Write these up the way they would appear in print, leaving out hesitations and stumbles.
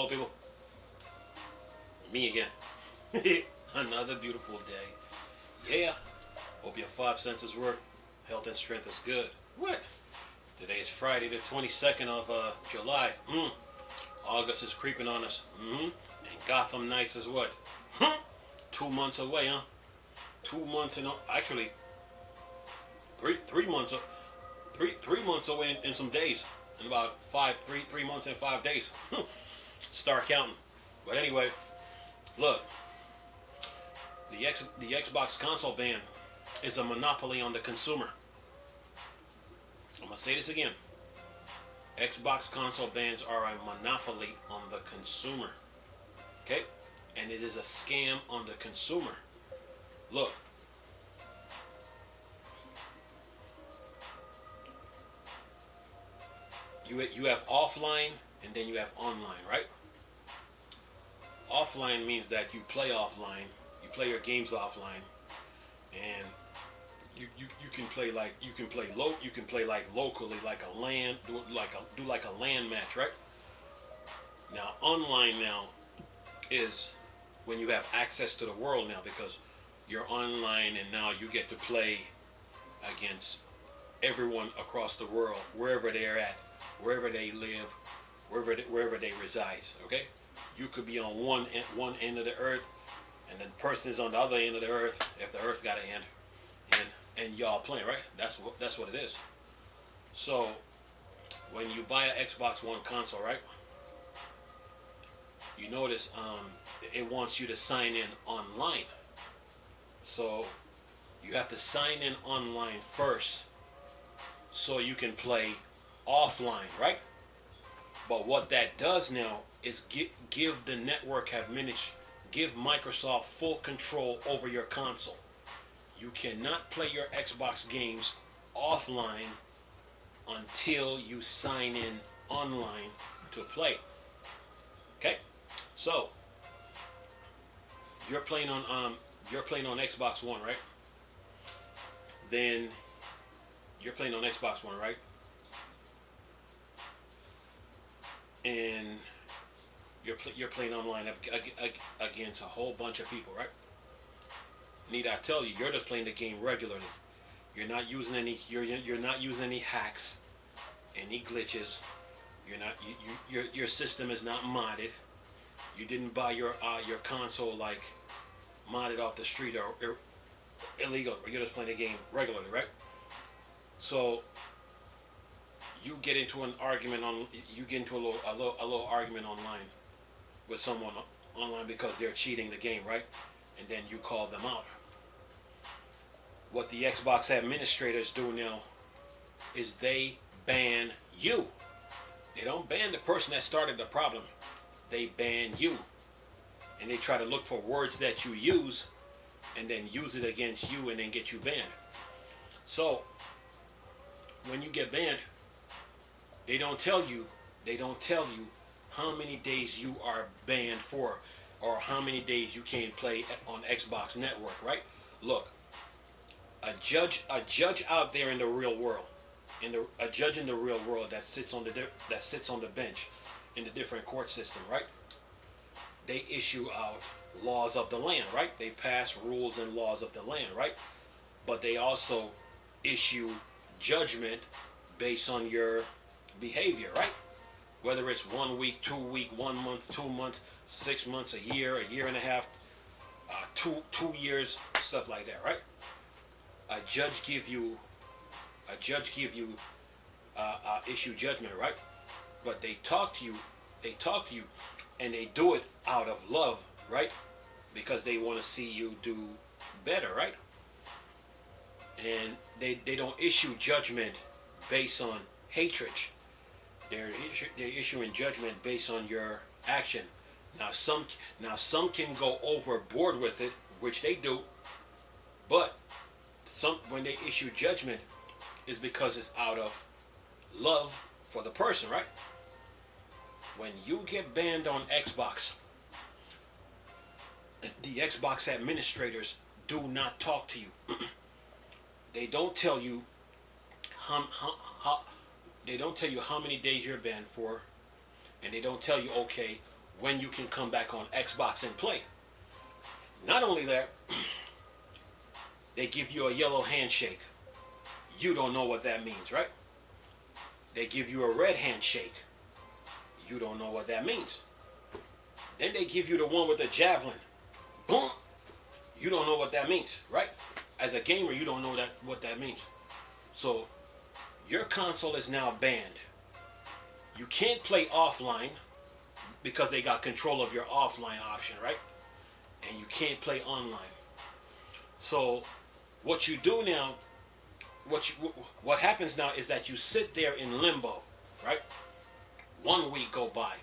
Hello, people. Me again. Another beautiful day. Yeah. Hope your five senses work. Health and strength is good. What? Today is Friday, the 22nd of July. August is creeping on us. And Gotham Knights is what? 2 months away, huh? 2 months and actually 3 months. 3 months away in some days. In about 3 months and 5 days. Start counting. But anyway, look, the Xbox console ban is a monopoly on the consumer. I'm gonna say this again. Xbox console bans are a monopoly on the consumer. Okay? And it is a scam on the consumer. Look. You have offline and then you have online, right? Offline means that you play offline, you play your games offline, and you can play like locally, like a LAN, do like a LAN match, right? Now online now is when you have access to the world now, because you're online and now you get to play against everyone across the world, wherever they're at, wherever they live, wherever they reside. Okay, you could be on one end of the earth, and the person is on the other end of the earth, if the earth got an end, and y'all playing, right? That's what it is. So when you buy an Xbox One console, right, you notice it wants you to sign in online. So you have to sign in online first so you can play offline, right? But what that does now is give the network give Microsoft full control over your console. You cannot play your Xbox games offline until you sign in online to play. Okay? So you're playing on Xbox One, right? Then you're playing on Xbox One, right? And you're playing online against a whole bunch of people, right? Need I tell you, you're just playing the game regularly. You're not using any hacks, any glitches. Your system is not modded. You didn't buy your console like modded off the street or illegal. You're just playing the game regularly, right? So you get into an argument a little argument online with someone online because they're cheating the game, right? And then you call them out. What the Xbox administrators do now is they ban you. They don't ban the person that started the problem. They ban you. And they try to look for words that you use and then use it against you and then get you banned. So when you get banned, they don't tell you how many days you are banned for, or how many days you can't play on Xbox Network, right? Look, a judge out there in the real world, a judge in the real world that sits on the bench in the different court system, right? They issue out laws of the land, right? They pass rules and laws of the land, right? But they also issue judgment based on your behavior, right? Whether it's 1 week, 2 week, 1 month, 2 months, 6 months, a year and a half, 2 years, stuff like that, right? A judge give you issue judgment, right? But they talk to you, and they do it out of love, right? Because they want to see you do better, right? And they don't issue judgment based on hatred. They're issuing judgment based on your action. Now some can go overboard with it, which they do, but when they issue judgment is because it's out of love for the person, right? When you get banned on Xbox, the Xbox administrators do not talk to you. They don't tell you how many days you're banned for, and they don't tell you, okay, when you can come back on Xbox and play. Not only that, they give you a yellow handshake. You don't know what that means, right? They give you a red handshake. You don't know what that means. Then they give you the one with the javelin. Boom. You don't know what that means, right? As a gamer, you don't know what that means. So your console is now banned. You can't play offline because they got control of your offline option, right? And you can't play online. So what you do now, what happens now is that you sit there in limbo, right? 1 week go by.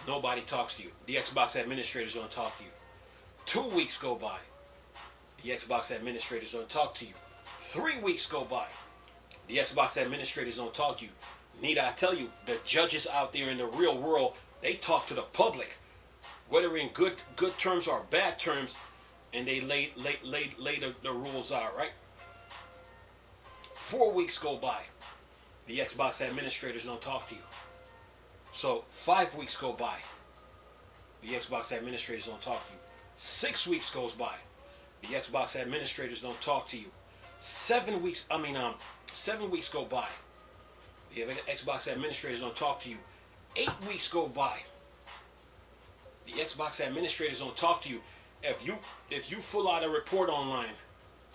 Nobody talks to you. The Xbox administrators don't talk to you. 2 weeks go by. The Xbox administrators don't talk to you. 3 weeks go by. The Xbox administrators don't talk to you. Need I tell you, the judges out there in the real world, they talk to the public, whether in good terms or bad terms, and they lay the rules out, right? 4 weeks go by. The Xbox administrators don't talk to you. So 5 weeks go by. The Xbox administrators don't talk to you. 6 weeks goes by. The Xbox administrators don't talk to you. 7 weeks go by. The Xbox administrators don't talk to you. 8 weeks go by. The Xbox administrators don't talk to you. If you fill out a report online,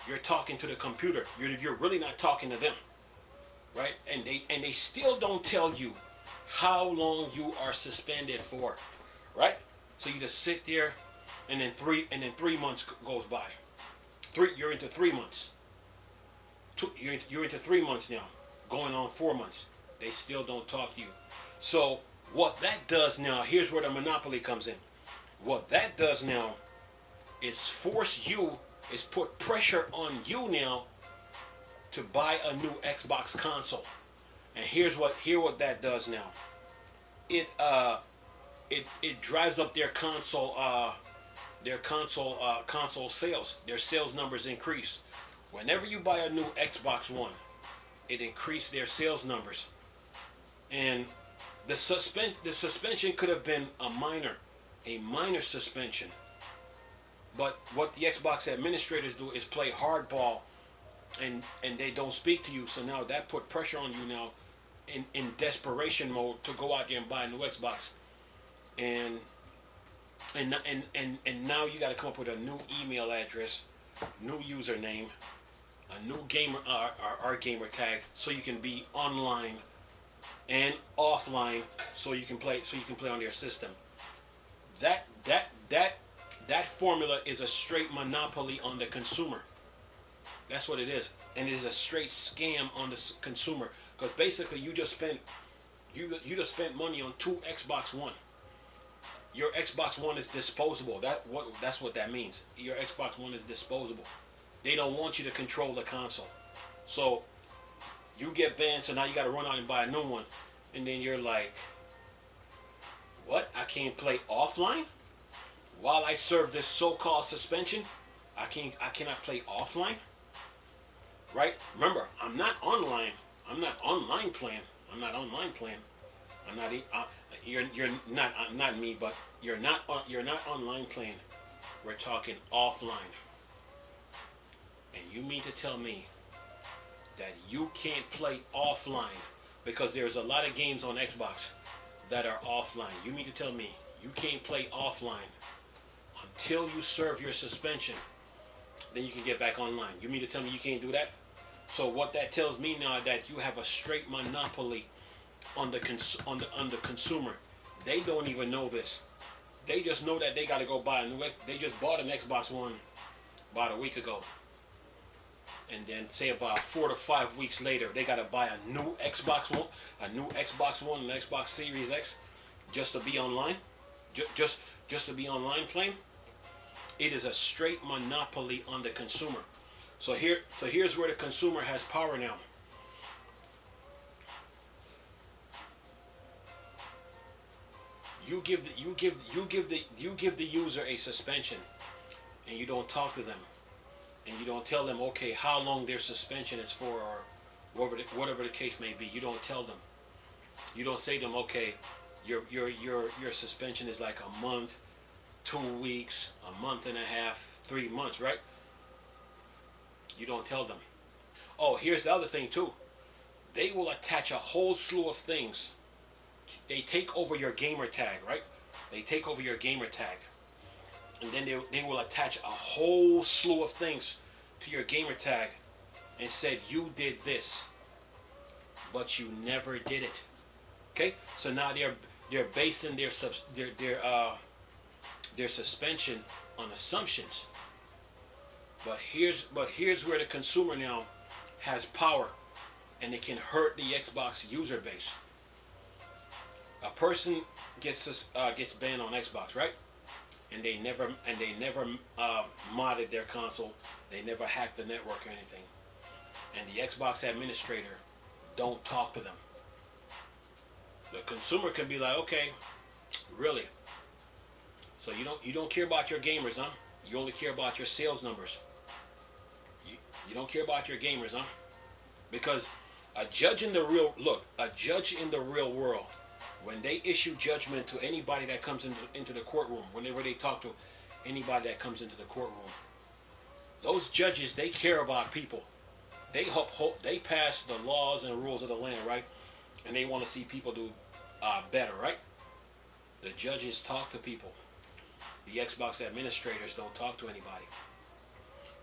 you're talking to the computer. You're really not talking to them, right? And they still don't tell you how long you are suspended for, right? So you just sit there, and then 3 months goes by. You're into 3 months. You're into 3 months now, going on 4 months. They still don't talk to you. So what that does now, here's where the monopoly comes in. What that does now is put pressure on you now to buy a new Xbox console. And here's what that does now. It drives up their console sales. Their sales numbers increase. Whenever you buy a new Xbox One, it increased their sales numbers. And the suspension could have been a minor suspension. But what the Xbox administrators do is play hardball, and they don't speak to you. So now that put pressure on you now in desperation mode to go out there and buy a new Xbox. And now you got to come up with a new email address, new username, a new gamer our gamer tag, so you can be online and offline, so you can play on their system. That formula is a straight monopoly on the consumer. That's what it is, and it is a straight scam on the consumer, because basically you just spent money on 2 Xbox One. Your Xbox One is disposable. That's what that means. Your Xbox One is disposable. They don't want you to control the console. So you get banned, so now you got to run out and buy a new one. And then you're like, what? I can't play offline? While I serve this so-called suspension, I cannot play offline? Right? Remember, I'm not online. I'm not online playing. I'm not online playing. I'm not. You're not me, but you're not online playing. We're talking offline. And you mean to tell me that you can't play offline because there's a lot of games on Xbox that are offline? You mean to tell me you can't play offline until you serve your suspension? Then you can get back online. You mean to tell me you can't do that? So what that tells me now is that you have a straight monopoly on the consumer. They don't even know this. They just know that they got to go buy a new. They just bought an Xbox One about a week ago, and then say about 4 to 5 weeks later, they got to buy a new Xbox One, an Xbox Series X, just to be online, just to be online playing. It is a straight monopoly on the consumer. So here's where the consumer has power now. You give the user a suspension, and you don't talk to them, and you don't tell them, okay, how long their suspension is for, or whatever the case may be. You don't tell them. You don't say to them, okay, Your suspension is like a month, 2 weeks, a month and a half, 3 months, right? You don't tell them. Oh, here's the other thing too. They will attach a whole slew of things. They take over your gamer tag, right? They take over your gamer tag. And then they will attach a whole slew of things to your gamer tag and said you did this, but you never did it. Okay? So now they're basing their suspension on assumptions. But here's where the consumer now has power, and it can hurt the Xbox user base. A person gets banned on Xbox, right? And they never modded their console. They never hacked the network or anything. And the Xbox administrator don't talk to them. The consumer can be like, okay, really? So you don't care about your gamers, huh? You only care about your sales numbers. You don't care about your gamers, huh? Because a judge in the real world, when they issue judgment to anybody that comes into the courtroom, whenever they talk to anybody that comes into the courtroom, those judges, they care about people. They pass the laws and rules of the land, right? And they want to see people do better, right? The judges talk to people. The Xbox administrators don't talk to anybody.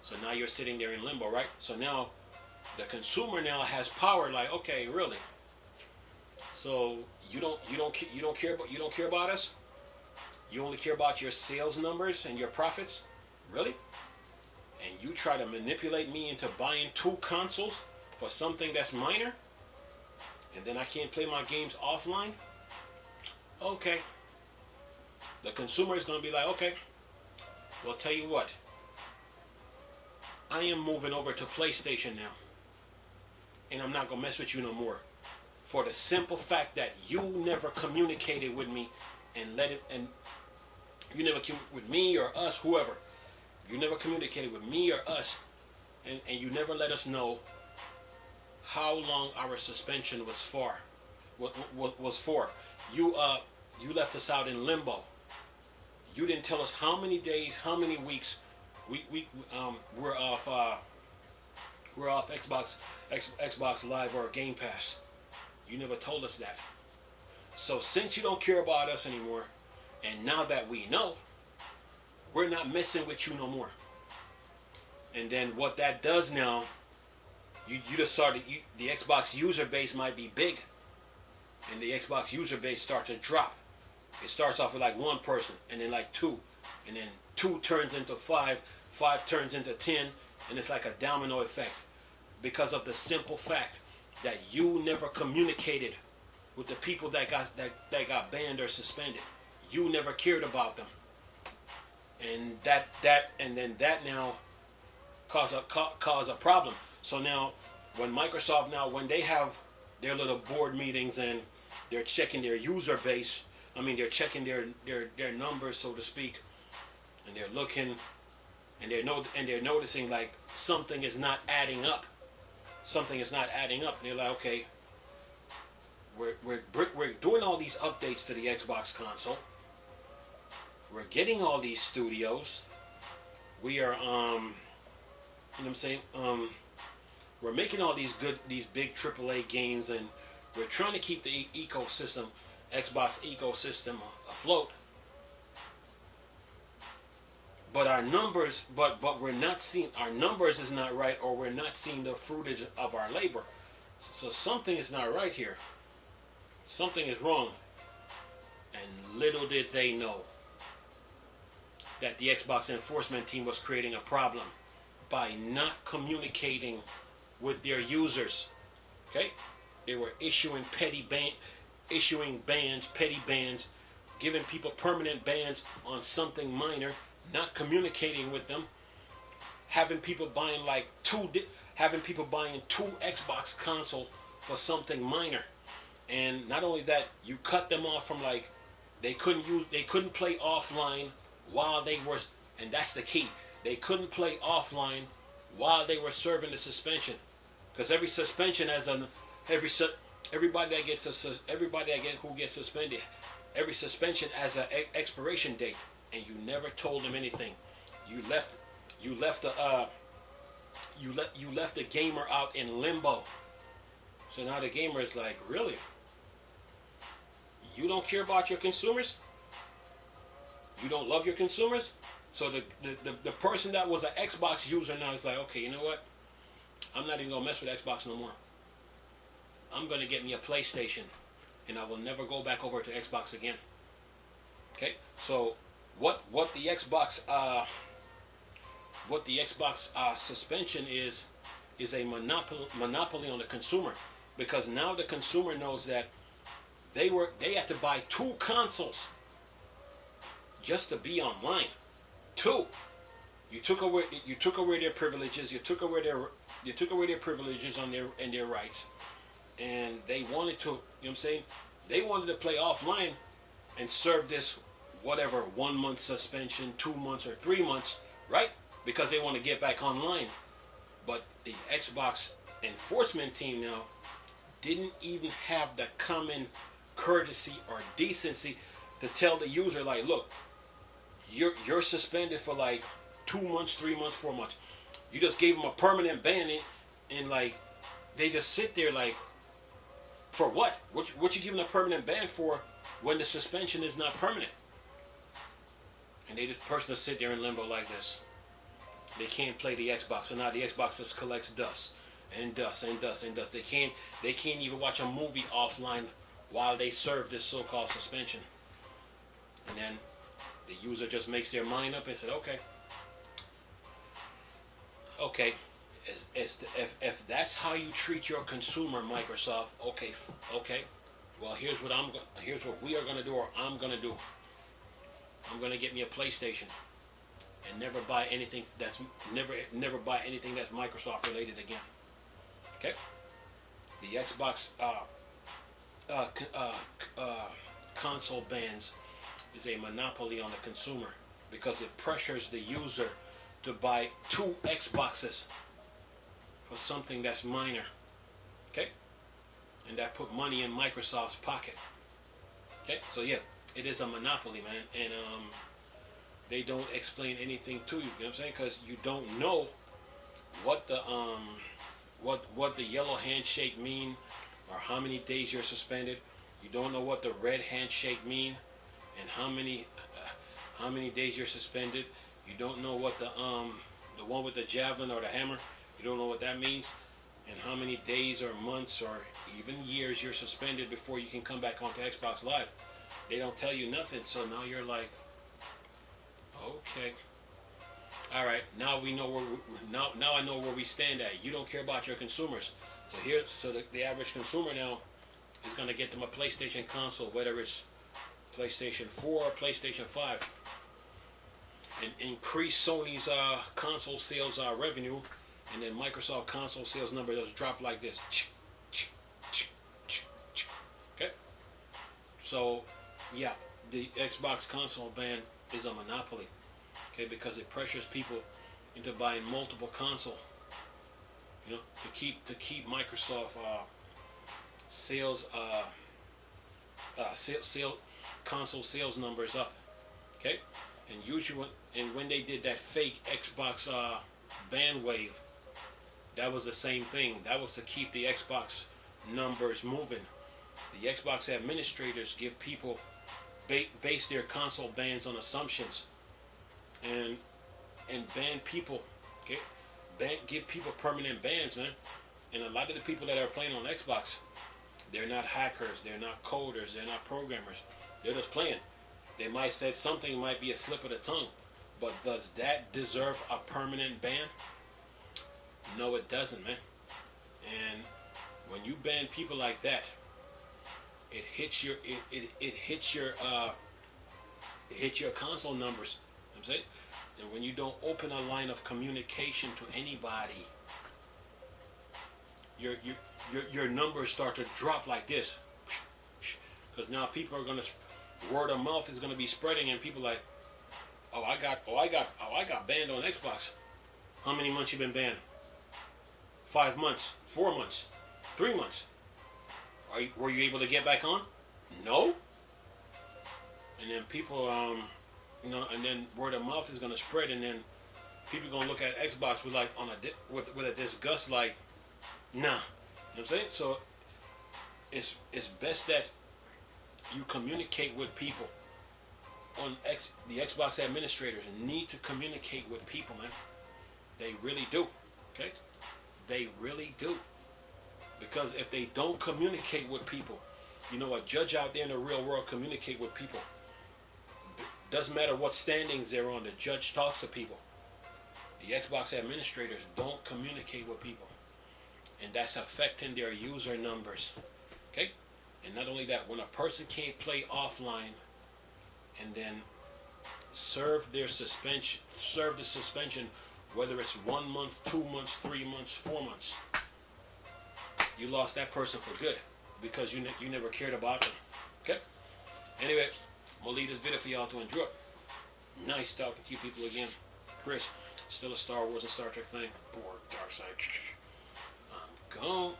So now you're sitting there in limbo, right? So now the consumer now has power. Like, okay, really? So you don't care about us? You only care about your sales numbers and your profits? Really? And you try to manipulate me into buying 2 consoles for something that's minor? And then I can't play my games offline? Okay. The consumer is going to be like, okay, well, tell you what. I am moving over to PlayStation now. And I'm not going to mess with you no more. For the simple fact that you never communicated with me and you never communicated with me or us, whoever. You never communicated with me or us, and you never let us know how long our suspension was for. Was for. You left us out in limbo. You didn't tell us how many days, how many weeks we're off Xbox Live or Game Pass. You never told us that. So since you don't care about us anymore, and now that we know, we're not messing with you no more. And then what that does now, you just started, the Xbox user base might be big, and the Xbox user base start to drop. It starts off with like 1 person, and then like 2, and then 2 turns into 5, 5 turns into 10, and it's like a domino effect because of the simple fact that you never communicated with the people that got banned or suspended. You never cared about them. And that now cause a problem. So now when Microsoft when they have their little board meetings and they're checking their user base, they're checking their numbers, so to speak, and they're looking and they're noticing like something is not adding up. Something is not adding up. And they're like, okay, we're doing all these updates to the Xbox console. We're getting all these studios. We are, we're making all these big AAA games, and we're trying to keep the ecosystem, Xbox ecosystem, afloat. But our numbers, but we're not seeing, our numbers is not right, or we're not seeing the fruitage of our labor. So something is not right here. Something is wrong. And little did they know that the Xbox enforcement team was creating a problem by not communicating with their users. Okay? They were issuing petty bans, giving people permanent bans on something minor, not communicating with them, having people buying two Xbox console for something minor. And not only that, you cut them off from they couldn't play offline while they were, and that's the key. They couldn't play offline while they were serving the suspension, because every suspension has everybody who gets suspended Every suspension has an expiration date, and you never told them anything. You left you left the you left the gamer out in limbo. So now the gamer is like, really? You don't care about your consumers? You don't love your consumers? So the person that was an Xbox user now is like, okay, you know what? I'm not even gonna mess with Xbox no more. I'm gonna get me a PlayStation, and I will never go back over to Xbox again. Okay, so what the Xbox suspension is a monopoly on the consumer, because now the consumer knows that they had to buy 2 consoles just to be online. 2. You took away their privileges. You took away their privileges on their rights, and they wanted to. You know what I'm saying? They wanted to play offline and serve this whatever 1 month suspension, 2 months, or 3 months, right? Because they want to get back online. But the Xbox enforcement team now didn't even have the common courtesy or decency to tell the user, like, look, you're suspended for like 2 months, 3 months, 4 months. You just gave them a permanent ban, and like they just sit there like, for what? What you giving a permanent ban for when the suspension is not permanent? And they just person to sit there in limbo like this. They can't play the Xbox, and now the Xbox just collects dust and dust and dust and dust. They can't even watch a movie offline while they serve this so-called suspension. And then the user just makes their mind up and said, okay, if that's how you treat your consumer, Microsoft, okay. Well, here's what we are gonna do, or I'm gonna do. I'm gonna get me a PlayStation and never buy anything that's Microsoft related again. Okay, the Xbox console bans is a monopoly on the consumer, because it pressures the user to buy 2 Xboxes for something that's minor. Okay, and that put money in Microsoft's pocket. Okay, so yeah, it is a monopoly, man, and they don't explain anything to you. You know what I'm saying? Because you don't know what the what the yellow handshake mean, or how many days you're suspended. You don't know what the red handshake mean, and how many days you're suspended. You don't know what the one with the javelin or the hammer. You don't know what that means, and how many days or months or even years you're suspended before you can come back onto Xbox Live. They don't tell you nothing, so now you're like, okay, all right. Now we know now I know where we stand at. You don't care about your consumers, so the average consumer now is gonna get them a PlayStation console, whether it's PlayStation 4 or PlayStation 5, and increase Sony's console sales revenue, and then Microsoft console sales number just drop like this. Okay, so yeah, the Xbox console ban is a monopoly. Okay, because it pressures people into buying multiple console. You know, to keep Microsoft sales console sales numbers up. Okay, and usually when they did that fake Xbox ban wave, that was the same thing. That was to keep the Xbox numbers moving. The Xbox administrators give people base their console bans on assumptions, and ban people. Okay, give people permanent bans, man. And a lot of the people that are playing on Xbox, they're not hackers, they're not coders, they're not programmers. They're just playing. They might say something might be a slip of the tongue, but does that deserve a permanent ban? No, it doesn't, man. And when you ban people like that, it hits your console numbers. You know what I'm saying? And when you don't open a line of communication to anybody, your numbers start to drop like this. Because now people are gonna, word of mouth is gonna be spreading, and people like, I got banned on Xbox. How many months you been banned? 5 months, 4 months, 3 months. Were you able to get back on? No. and then people, and then word of mouth is gonna spread, and then people gonna look at Xbox with like with a disgust, like, nah. You know what I'm saying? So it's best that you communicate with people. The Xbox administrators need to communicate with people, man. They really do. Okay? They really do. Because if they don't communicate with people, a judge out there in the real world communicate with people. Doesn't matter what standings they're on, the judge talks to people. The Xbox administrators don't communicate with people. And that's affecting their user numbers. Okay? And not only that, when a person can't play offline and then serve the suspension, whether it's 1 month, 2 months, 3 months, 4 months, you lost that person for good because you never cared about them. Okay? Anyway, I'm going to leave this video for y'all to enjoy. Nice talking to you people again. Chris, still a Star Wars and Star Trek thing. Poor dark side. I'm gone.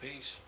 Peace.